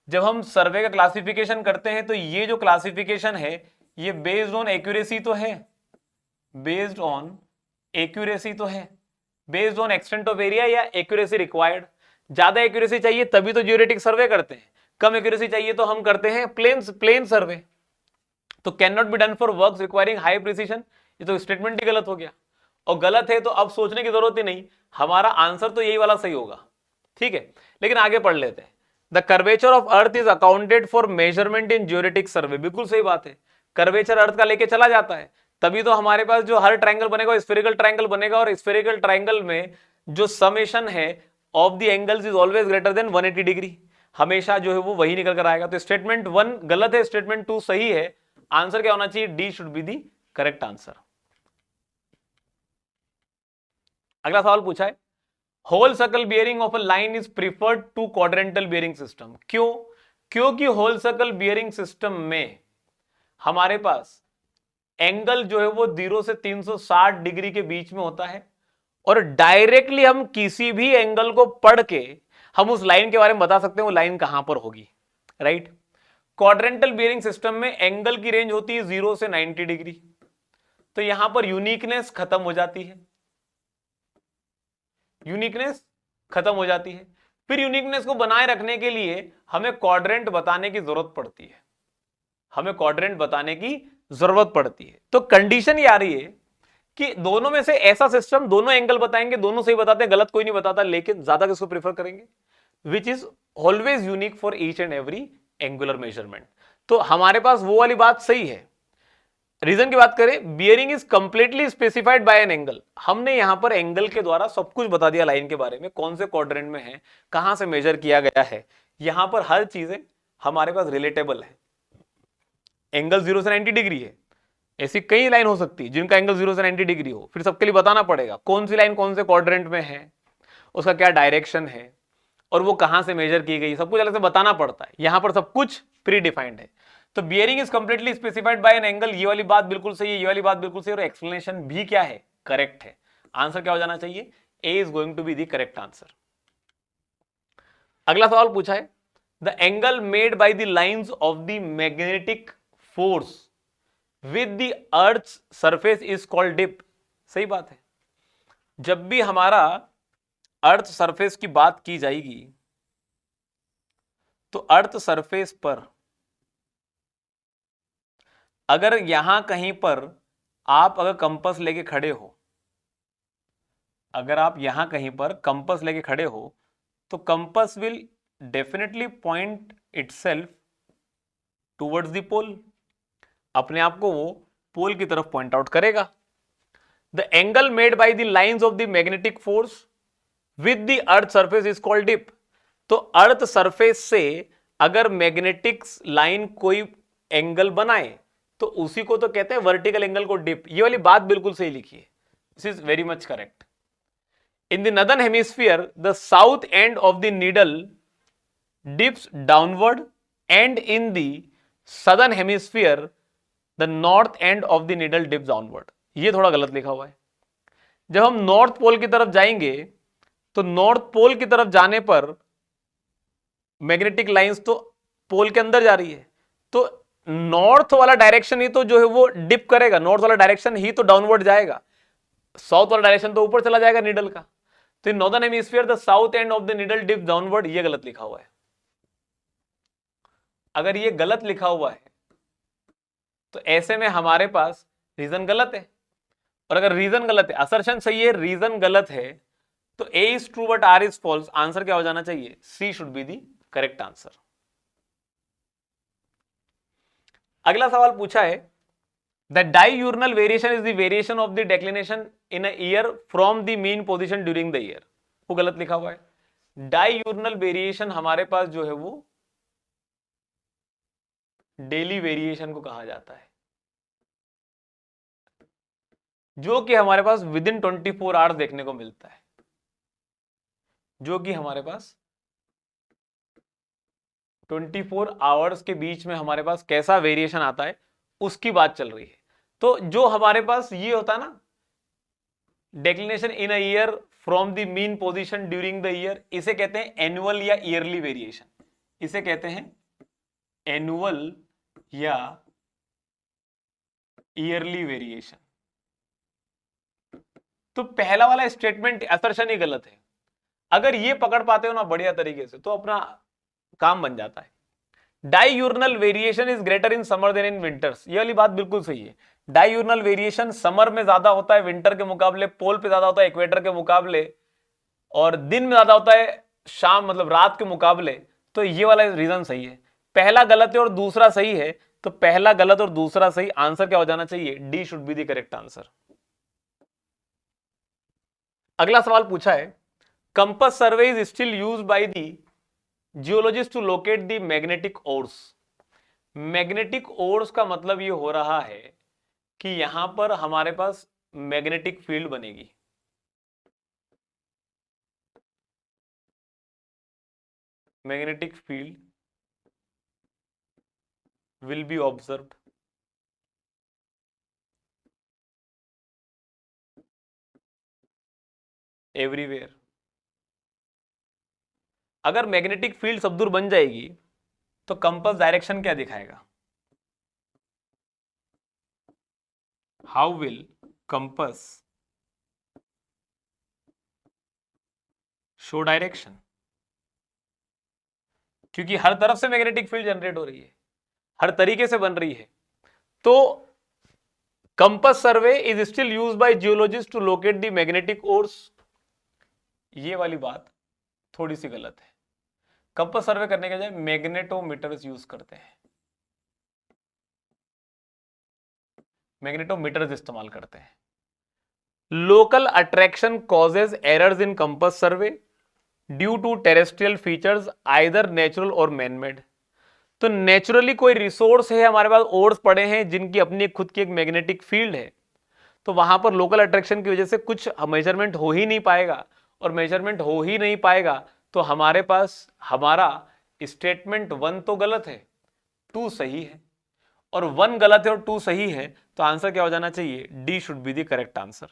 जब हम सर्वे का क्लासिफिकेशन करते हैं तो ये जो क्लासिफिकेशन है ये बेस्ड ऑन एक्यूरेसी तो है, बेस्ड ऑन एक्यूरेसी तो है, based on extent of area या एक्यूरेसी रिक्वायर्ड। ज्यादा एक्यूरेसी चाहिए तभी तो ज्योरेटिक सर्वे करते हैं, कम एक्यूरेसी चाहिए तो हम करते हैं प्लेन सर्वे। तो can not be done for works requiring high precision, ये तो स्टेटमेंट ही गलत हो गया, और गलत है तो अब सोचने की जरूरत ही नहीं, हमारा आंसर तो यही वाला सही होगा। ठीक है, लेकिन आगे पढ़ लेते हैं। The curvature of earth is accounted for measurement in geodetic survey. बिल्कुल सही बात है, कर्वेचर अर्थ का लेके चला जाता है, तभी तो हमारे पास जो हर ट्रायंगल बनेगा स्फेरिकल ट्रायंगल बनेगा, और स्फेरिकल ट्रायंगल में जो समेशन है of the angles is always greater than 180 degree, हमेशा जो है वो वही निकल कर आएगा। तो स्टेटमेंट 1 गलत है, स्टेटमेंट 2 सही है। आंसर क्या होना चाहिए? D should be the correct answer. अगला सवाल पूछा है, whole circle bearing of a line is preferred to quadrantal bearing system. क्यों? क्योंकि होल सर्कल बियरिंग सिस्टम में हमारे पास एंगल जो है वो 0 से 360 डिग्री के बीच में होता है, और डायरेक्टली हम किसी भी एंगल को पढ़ के हम उस लाइन के बारे में बता सकते हैं वो लाइन कहां पर होगी, राइट। क्वाड्रेंटल बियरिंग सिस्टम में एंगल की रेंज होती है 0 से 90 डिग्री, तो यहां पर यूनिकनेस खत्म हो जाती है, यूनिकनेस खत्म हो जाती है। फिर यूनिकनेस को बनाए रखने के लिए हमें क्वाड्रेंट बताने की जरूरत पड़ती है, हमें क्वाड्रेंट बताने की जरूरत पड़ती है। तो कंडीशन ये आ रही है कि दोनों में से ऐसा सिस्टम, दोनों एंगल बताएंगे, दोनों सही बताते हैं, गलत कोई नहीं बताता, लेकिन ज्यादा किसको प्रेफर करेंगे? Which is always unique for each and every angular measurement. तो हमारे पास वो वाली बात सही है। रीजन की बात करें, bearing is completely specified by an angle, हमने यहां पर एंगल के द्वारा सब कुछ बता दिया लाइन के बारे में, कौन से क्वाड्रेंट में है, कहां से मेजर किया गया है, यहां पर हर चीजें हमारे पास रिलेटेबल है। एंगल 0 से 90 डिग्री है, ऐसी कई लाइन हो सकती है जिनका एंगल 0 से 90 डिग्री हो, फिर सबके लिए बताना पड़ेगा कौन सी लाइन कौन से क्वाड्रेंट में है, उसका क्या डायरेक्शन है, और वो कहां से मेजर की गई, सब कुछ अलग से बताना पड़ता है। यहां पर सब कुछ प्री डिफाइंड है। तो bearing is completely specified by an angle, ये वाली बात बिल्कुल सही है, ये वाली बात बिल्कुल सही है, और एक्सप्लेनेशन भी क्या है? करेक्ट है। आंसर क्या हो जाना चाहिए? A is going to be the correct answer. अगला सवाल पूछा है, the angle made by the lines of the magnetic force with the earth surface is called dip. सही बात है, जब भी हमारा अर्थ सरफेस की बात की जाएगी तो अर्थ सरफेस पर अगर यहां कहीं पर आप अगर कंपास लेके खड़े हो, अगर आप यहां कहीं पर कंपास लेके खड़े हो तो compass will definitely point itself towards the pole, अपने आप को वो पोल की तरफ पॉइंट आउट करेगा। The angle made by the lines of the magnetic force with the earth surface is called dip. तो अर्थ सरफेस से अगर मैग्नेटिक लाइन कोई एंगल बनाए तो उसी को तो कहते हैं वर्टिकल एंगल को डिप। ये वाली बात बिल्कुल सही लिखी है, this is very much correct. In the northern hemisphere the south end of the needle dips downward and in the southern hemisphere the north and of the needle dips downward. ये थोड़ा गलत लिखा हुआ है। जब हम नॉर्थ पोल की तरफ जाएंगे तो नॉर्थ पोल की तरफ जाने पर मैग्नेटिक लाइंस तो पोल के अंदर जा रही है, तो नॉर्थ वाला डायरेक्शन ही तो जो है वो डिप करेगा, नॉर्थ वाला डायरेक्शन ही तो डाउनवर्ड जाएगा, साउथ वाला डायरेक्शन तो ऊपर चला जाएगा नीडल का। तो in northern hemisphere the south end of the needle dip downward, ये गलत लिखा हुआ है। अगर ये गलत लिखा हुआ है तो ऐसे में हमारे पास रीजन गलत है, और अगर रीजन गलत है, असर्शन सही है, रीजन गलत है, तो A is true but R is false. Answer क्या हो जाना चाहिए? C should be the correct answer. अगला सवाल पूछा है, the diurnal variation is the variation of the declination in a year from the mean position during the year. वो गलत लिखा हुआ है। डाययूर्नल वेरिएशन हमारे पास जो है वो डेली वेरिएशन को कहा जाता है, जो कि हमारे पास विद इन 24 आवर्स देखने को मिलता है। जो कि हमारे पास 24 आवर्स के बीच में हमारे पास कैसा वेरिएशन आता है उसकी बात चल रही है। तो जो हमारे पास ये होता है ना, declination in a year from the mean position during the year, इसे कहते हैं एनुअल या ईयरली वेरिएशन। इसे कहते हैं एनुअल या ईयरली वेरिएशन। तो पहला वाला स्टेटमेंट असर्शन ही गलत है। अगर ये पकड़ पाते हो ना बढ़िया तरीके से तो अपना काम बन जाता है। Diurnal variation is greater in summer than in winters, ये वाली बात बिल्कुल सही है। डाईयूर्नल वेरिएशन समर में ज्यादा होता है विंटर के मुकाबले, पोल पे ज्यादा होता है इक्वेटर के मुकाबले, और दिन में ज्यादा होता है शाम मतलब रात के मुकाबले। तो ये वाला रीजन सही है। पहला गलत है और दूसरा सही है, तो पहला गलत और दूसरा सही, आंसर क्या हो जाना चाहिए? D should be the correct answer. अगला सवाल पूछा है, compass survey is still use by the geologist to locate the magnetic ores. Magnetic ores का मतलब ये हो रहा है कि यहां पर हमारे पास मैग्नेटिक फील्ड बनेगी। Magnetic field will be observed everywhere. अगर मैग्नेटिक फील्ड सब दूर बन जाएगी तो कंपास डायरेक्शन क्या दिखाएगा? How will compass show direction? क्योंकि हर तरफ से मैग्नेटिक फील्ड जनरेट हो रही है, हर तरीके से बन रही है। तो compass survey is still used by geologist to locate the magnetic ores, ये वाली बात थोड़ी सी गलत है। कंपास सर्वे करने के बजाय मैग्नेटोमीटर्स यूज करते हैं, मैग्नेटोमीटर्स इस्तेमाल करते हैं। Local attraction causes errors in compass survey due to terrestrial features either natural और मैनमेड। तो नेचुरली कोई रिसोर्स है, हमारे पास ओर्स पड़े हैं जिनकी अपनी खुद की एक मैग्नेटिक फील्ड है, तो वहां पर लोकल अट्रैक्शन की वजह से कुछ मेजरमेंट हो ही नहीं पाएगा, और मेजरमेंट हो ही नहीं पाएगा तो हमारे पास हमारा स्टेटमेंट 1 तो गलत है, 2 सही है, और 1 गलत है और 2 सही है, तो आंसर क्या हो जाना चाहिए? D should be the correct answer.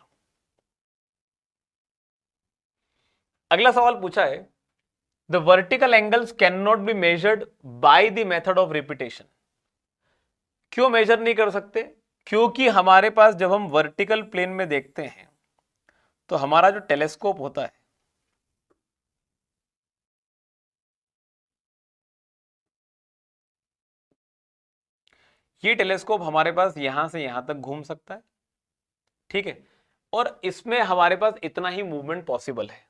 अगला सवाल पूछा है, the vertical angles can not be measured by the method of repetition. क्यों मेजर नहीं कर सकते? क्योंकि हमारे पास जब हम वर्टिकल प्लेन में देखते हैं तो हमारा जो टेलीस्कोप होता है ये टेलीस्कोप हमारे पास यहां से यहां तक घूम सकता है, ठीक है, और इसमें हमारे पास इतना ही मूवमेंट पॉसिबल है।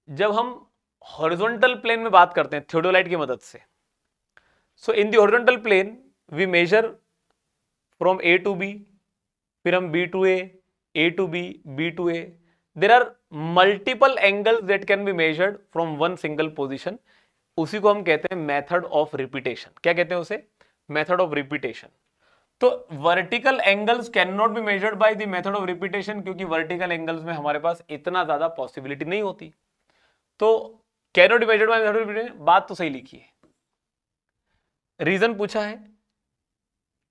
जब हम हॉरिजॉन्टल प्लेन में बात करते हैं थियोडोलाइट की मदद से, so in the horizontal plane we measure from A to B, फिर हम B to A to B, B to A. There are multiple angles that can be measured from one single position. उसी को हम कहते हैं method of repetition. क्या कहते हैं उसे? Method of repetition. तो vertical angles can not be measured by the method of repetition, क्योंकि वर्टिकल एंगल्स में हमारे पास इतना ज्यादा पॉसिबिलिटी नहीं होती। तो can not be measured by method of repetition, बात तो सही लिखी है। रीजन पूछा है,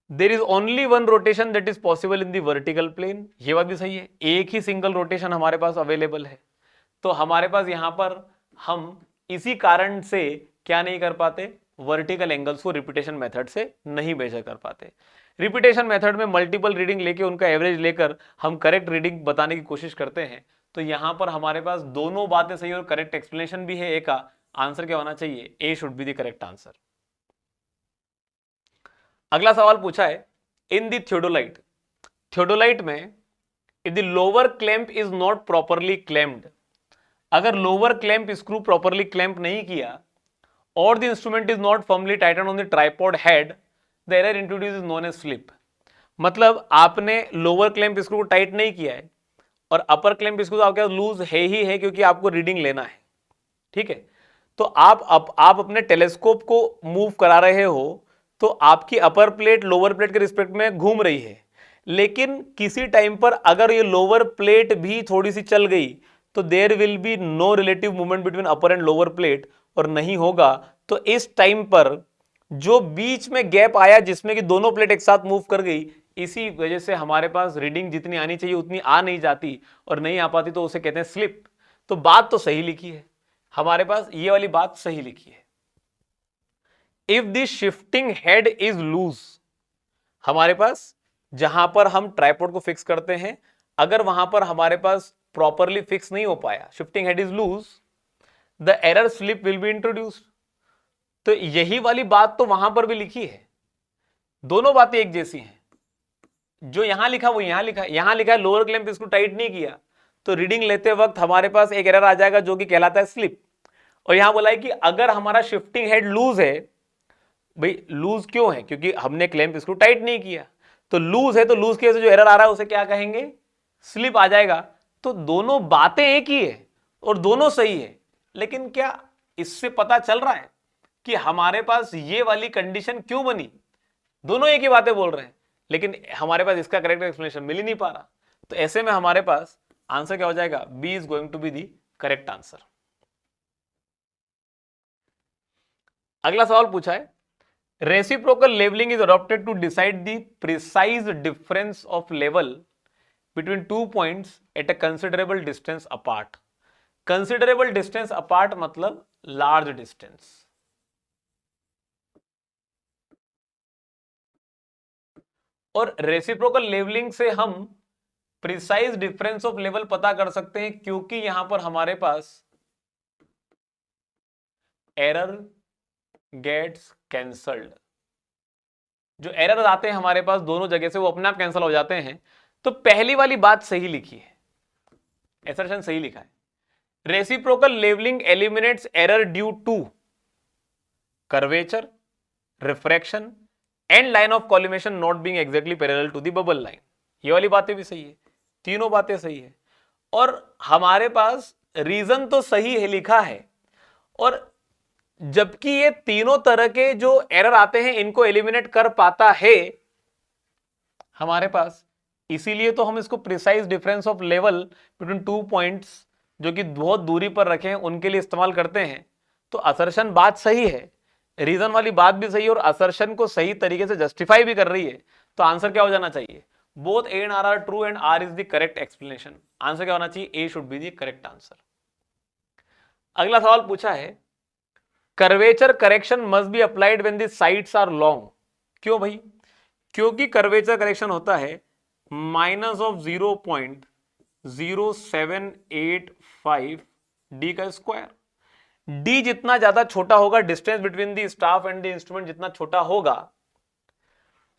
there is only one rotation that is possible in the vertical plane, ये बात भी सही है, एक ही सिंगल रोटेशन हमारे पास अवेलेबल है। तो हमारे पास यहां पर हम इसी कारण से क्या नहीं कर पाते? वर्टिकल एंगल्स को रिपीटेशन मेथड से नहीं मेजर कर पाते। रिपीटेशन मेथड में मल्टीपल रीडिंग लेके उनका एवरेज लेकर हम करेक्ट रीडिंग बताने की कोशिश करते हैं। तो यहां पर हमारे पास दोनों बातें सही और करेक्ट एक्सप्लेनेशन भी है। ए का आंसर क्या होना चाहिए? A should be the correct answer. अगला सवाल पूछा है, इन द थियोडोलाइट, थियोडोलाइट में if the lower clamp is not properly clamped, अगर lower clamp screw properly clamp नहीं किया और the instrument is not firmly tighten on the tripod head, the error introduce is known as slip. मतलब आपने lower clamp screw को tight नहीं किया है और अपर क्लैंप स्क्रू आपके पास लूज है ही है, क्योंकि आपको रीडिंग लेना है, ठीक है। तो आप अपने टेलीस्कोप को मूव करा रहे हो तो आपकी अपर प्लेट लोअर प्लेट के रिस्पेक्ट में घूम रही है, लेकिन किसी टाइम पर अगर ये लोअर प्लेट भी थोड़ी सी चल गई तो there will be no relative movement between upper and lower plate, और नहीं होगा तो इस टाइम पर जो बीच में गैप आया जिसमें कि दोनों प्लेट एक साथ मूव कर गई, इसी वजह से हमारे पास रीडिंग जितनी आनी चाहिए उतनी आ नहीं जाती और नहीं आ पाती, तो उसे कहते हैं स्लिप। तो बात तो सही लिखी है, हमारे पास ये वाली बात सही लिखी है। If the shifting head is loose, हमारे पास जहां पर हम ट्राइपॉड को फिक्स करते हैं, अगर वहां पर हमारे पास प्रॉपरली फिक्स नहीं हो पाया, shifting head is loose, the error slip will be introduced. तो यही वाली बात तो वहां पर भी लिखी है, दोनों बातें एक जैसी हैं। जो यहां लिखा वो यहां लिखा है, यहां लिखा है लोअर क्लैंप इसको टाइट नहीं किया तो रीडिंग लेते वक्त हमारे पास एक एरर आ जाएगा जो कि कहलाता है स्लिप। और यहां बोला है कि अगर हमारा शिफ्टिंग हेड लूज है, भाई लूज क्यों है, क्योंकि हमने क्लैंप इसको टाइट नहीं किया, तो लूज है, तो लूज की वजह से जो एरर आ रहा है उसे क्या कहेंगे, स्लिप आ जाएगा। तो दोनों बातें एक ही है और दोनों सही है, लेकिन क्या इससे पता चल रहा है कि हमारे पास ये वाली कंडीशन क्यों बनी? दोनों एक ही बातें बोल रहे हैं, लेकिन हमारे पास इसका करेक्ट एक्सप्लेनेशन मिल ही नहीं पा रहा। तो ऐसे में हमारे पास आंसर क्या हो जाएगा, B is going to be the correct answer. अगला सवाल पूछा है, reciprocal levelling is adopted to decide the precise difference of level between 2 points at a considerable distance apart. Considerable distance apart मतलब लार्ज डिस्टेंस। और reciprocal levelling से हम precise difference of level पता कर सकते हैं, क्योंकि यहां पर हमारे पास एरर गेट्स कैंसल्ड। जो एरर आते हैं हमारे पास दोनों जगह से वो अपने आप कैंसिल हो जाते हैं। तो पहली वाली बात सही लिखी है, असर्शन सही लिखा है। Reciprocal levelling eliminates error due to curvature, refraction and line of collimation not being exactly parallel to the bubble line. ये वाली बातें भी सही है, तीनों बातें सही है। और हमारे पास रीजन तो सही है लिखा है, और जबकि ये तीनों तरह के जो एरर आते हैं इनको एलिमिनेट कर पाता है हमारे पास, इसीलिए तो हम इसको precise difference of level between 2 points जो कि बहुत दूरी पर रखे हैं उनके लिए इस्तेमाल करते हैं। तो असर्शन बात सही है, रीजन वाली बात भी सही है, और असर्शन को सही तरीके से जस्टिफाई भी कर रही है। तो आंसर क्या हो जाना चाहिए, both A and R are true and R is the correct explanation. Answer क्या होना चाहिए, A should be the correct answer. अगला सवाल पूछा है, curvature correction must be applied when the sides are long. क्यों भाई, क्योंकि कर्वेचर करेक्शन होता है माइनस ऑफ 0.0785 डी का स्क्वायर। डी जितना ज्यादा छोटा होगा, distance between the staff and the instrument जितना छोटा होगा,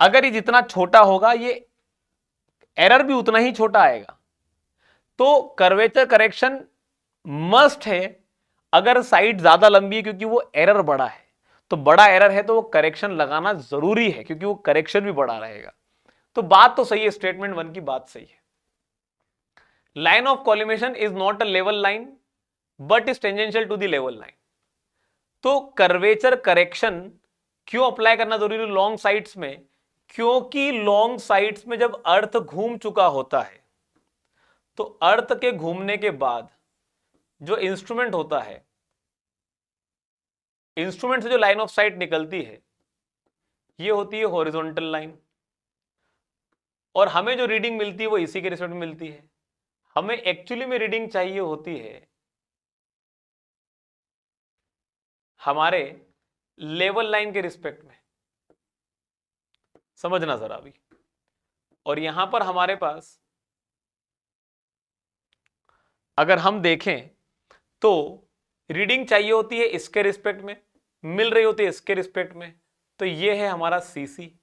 अगर ये जितना छोटा होगा ये एरर भी उतना ही छोटा आएगा। तो कर्वेचर करेक्शन मस्ट है अगर साइड ज्यादा लंबी है, क्योंकि वो एरर बड़ा है। तो बड़ा एरर है तो वो करेक्शन लगाना जरूरी है, क्योंकि वो करेक्शन भी बड़ा रहेगा। तो बात तो सही है, स्टेटमेंट 1 की बात सही है। Line of collimation is not a level line but is tangential to the level line. तो कर्वेचर करेक्शन क्यों अप्लाई करना जरूरी है लॉन्ग साइड्स में, क्योंकि लॉन्ग साइड्स में जब अर्थ घूम चुका होता है तो अर्थ के घूमने के बाद जो इंस्ट्रूमेंट होता है, इंस्ट्रूमेंट से जो लाइन ऑफ साइट निकलती है ये होती है हॉरिजॉन्टल लाइन, और हमें जो रीडिंग मिलती है वो इसी के रिस्पेक्ट में मिलती है। हमें एक्चुअली में रीडिंग चाहिए होती है हमारे लेवल लाइन के रिस्पेक्ट में, समझना जरा अभी। और यहां पर हमारे पास अगर हम देखें तो रीडिंग चाहिए होती है इसके रिस्पेक्ट में, मिल रही होती है इसके रिस्पेक्ट में, तो ये है हमारा सीसी।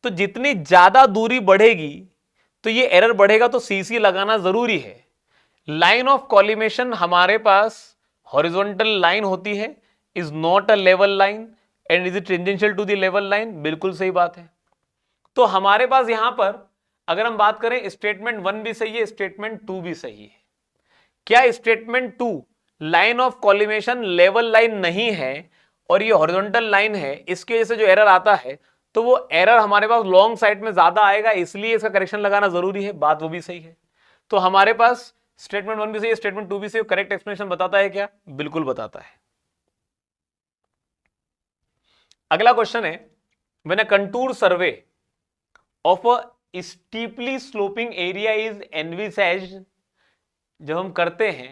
तो जितनी ज्यादा दूरी बढ़ेगी तो ये एरर बढ़ेगा, तो सीसी लगाना जरूरी है। लाइन ऑफ कॉलिमेशन हमारे पास हॉरिजॉन्टल लाइन होती है, is not a level line and is tangential to the level line. बिल्कुल सही बात है। तो हमारे पास यहां पर अगर हम बात करें स्टेटमेंट 1 भी सही है, स्टेटमेंट 2 भी सही है। क्या statement 2 line of collimation level line नहीं है और ये हॉरिजॉन्टल लाइन है, इसकी वजह से जो एरर आता है तो वो एरर हमारे पास लॉन्ग साइड में ज्यादा आएगा, इसलिए इसका करेक्शन लगाना जरूरी है, बात वो भी सही है। तो हमारे पास स्टेटमेंट 1 भी सही है, स्टेटमेंट 2 भी सही है। करेक्ट एक्सप्लेनेशन बताता है क्या? बिल्कुल बताता है। अगला क्वेश्चन है, when a contour survey of a steeply sloping area is envisaged, जब हम करते हैं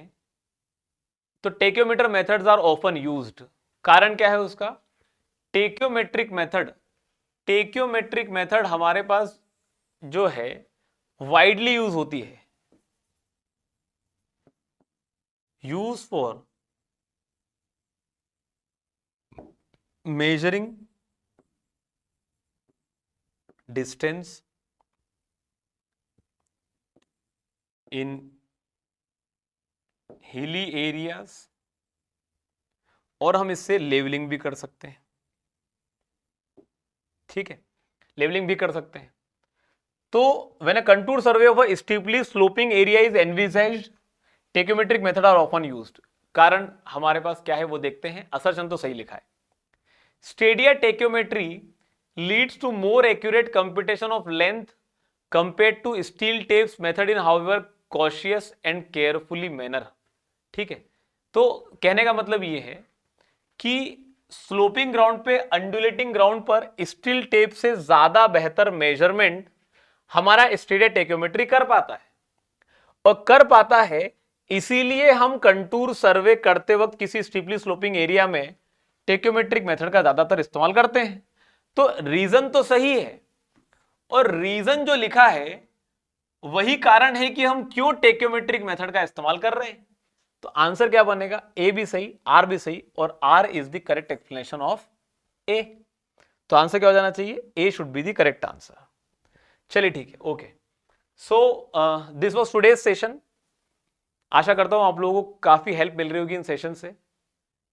तो tacheometer methods are often used. कारण क्या है उसका? टेक्योमेट्रिक मेथड, टेक्योमेट्रिक मेथड हमारे पास जो है वाइडली यूज होती है, use for measuring distance in hilly areas, और हम इससे लेवलिंग भी कर सकते हैं। ठीक है, लेवलिंग भी कर सकते हैं। तो when a contour survey of a steeply sloping area is envisaged, tacheometric method are often used. कारण हमारे पास क्या है वो देखते हैं। असर्शन तो सही लिखा है। Stadia tacheometry leads to more accurate computation of length compared to steel tapes method in however cautious and carefully manner. ठीक है, तो कहने का मतलब ये है कि स्लोपिंग ग्राउंड पे, अंडुलेटिंग ग्राउंड पर स्टील टेप से ज्यादा बेहतर मेजरमेंट हमारा स्टेडिया टेक्योमेट्री कर पाता है। और कर पाता है इसीलिए हम कंटूर सर्वे करते वक्त किसी स्टीपली स्लोपिंग एरिया में टेक्योमेट्रिक मेथड का ज्यादातर इस्तेमाल करते हैं। तो रीजन तो सही है, और रीजन जो लिखा है वही कारण है कि हम क्यों टेक्योमेट्रिक मेथड का इस्तेमाल कर रहे हैं। तो आंसर क्या बनेगा? ए भी सही, आर भी सही, और R is the correct explanation of A. तो आंसर क्या हो जाना चाहिए? A should be the correct answer. चलिए ठीक है, okay. So this was today's session. आशा करता हूं आप लोगों को काफी हेल्प मिल रही होगी इन सेशन से।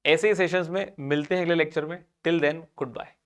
ऐसे ही सेशंस में मिलते हैं अगले लेक्चर में। Till then, good bye.